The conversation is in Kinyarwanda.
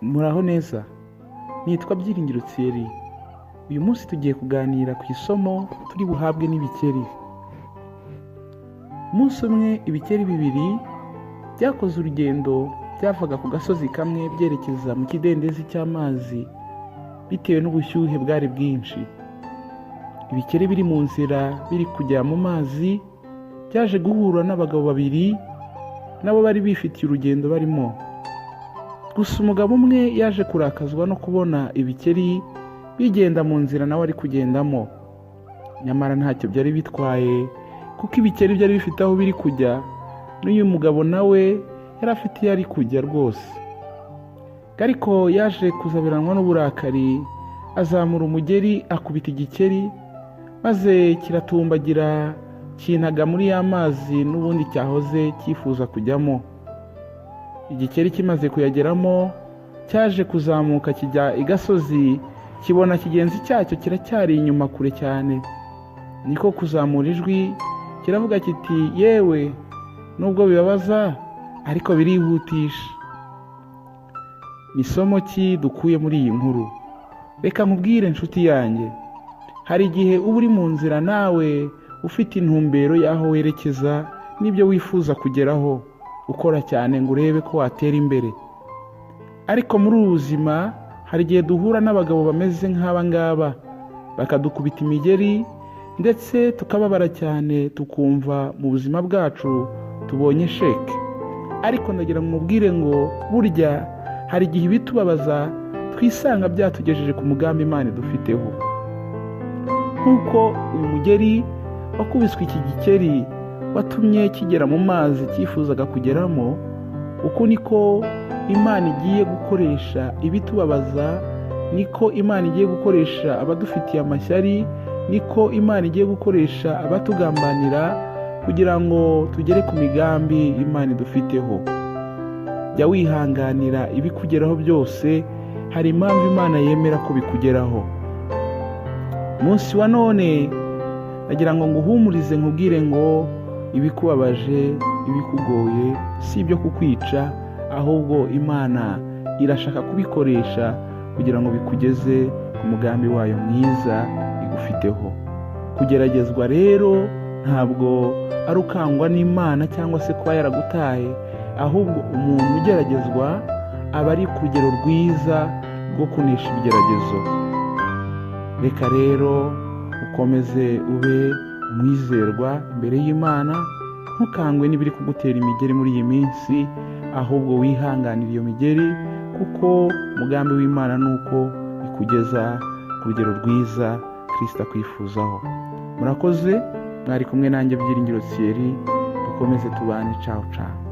Muraho neza, nitwa Byiringiro Thierry. Uyu munsi tugiye kuganira ku isomo turi buhabwe n'ibikeri. Umunsi umwe ibikeri bibiri byakoze urugendo byavaga ku gasozi kamwe byerekeza mu kidendezi cy'amazi bitewe n'ubushyuhe bwari bwinshi. Ibikeri biri mu nzira biri kujya mu mazi byaje guhura n'abagabo babiri nabo bari bifitiye urugendo barimo. Gusa umugabo umwe yaje kurakazwa no kubona ibikeri bigenda mu nzira nawe ari kugendamo. Nyamara ntacyo byari bitwaye kuko ibikeri byari bifite aho biri kujya, n'uyu mugabo nawe yari afite iyo ari kujya rwose. Ariko yaje kuzabiranwa n'uburakari, azamura umugeri akubita igikeri maze kiratumbagira kintaga muri ya mazi n'ubundi cyahoze cyifuza kujyamo. Igikeri kimaze kuyageramo cyaje kuzamuka kijya igasozi, kibona kigenzi cyacyo kiracyari inyuma kure cyane. Niko kuzamura ijwi kiravuga kiti, yewe nubwo bibabaza ariko birihutisha. Ni isomo ki dukuye muri iyi nkuru? Reka nkubwire nshuti yanjye, hari igihe uba uri mu nzira nawe ufite intumbero y'aho werekeza n'ibyo wifuza kugeraho, ukora cyane ngo urebe ko watera imbere. Ariko muri ubu buzima hari igihe duhura n'abagabo bameze nk'aba ngaba, bakadukubita imigeri ndetse tukababara cyane, tukumva mu buzima bwacu tubonye sheke. Ariko ndagira ngo mubwire ngo burya hari igihe ibitubabaza twisanga byatugejeje ku mugambi Imana idufiteho. Nk'uko uyu mugeri wakubiswe iki gikeri watumye kigera mu mazi cyifuzaga kugeramo, uko niko Imana igiye gukoresha ibitubabaza, niko Imana igiye gukoresha abadufitiye amashyari, niko Imana igiye gukoresha abatugambanira kugira ngo tugere ku migambi Imana idufiteho. Jya wihanganira ibikugeraho byose, hari impamvu Imana yemera ko bikugeraho. Umunsi wa none nagira ngo nguhumurize nkubwire ngo ibikubabaje, ibikugoye si ibyo kukwica, ahubwo Imana irashaka kubikoresha kugira ngo bikugeze ku mugambi wayo mwiza igufiteho. Kugeragezwa rero ntabwo ari ukangwa n'Imana cyangwa se kuba yaragutaye, ahubwo umuntu ugeragezwa aba ari ku rugero rwiza rwo kunesha ibigeragezo. Reka rero ukomeze ube umwizerwa imbere y'Imana, ntukangwe n'ibiri kugutera imigeri muri iyi minsi, ahubwo wihanganira iyo migeri kuko umugambi w'Imana ni uko ikugeza ku rugero rwiza Kristo akwifuzaho. Murakoze, mwari kumwe nanjye Byiringiro Thierry, dukomeze tubane. Ciao ciao.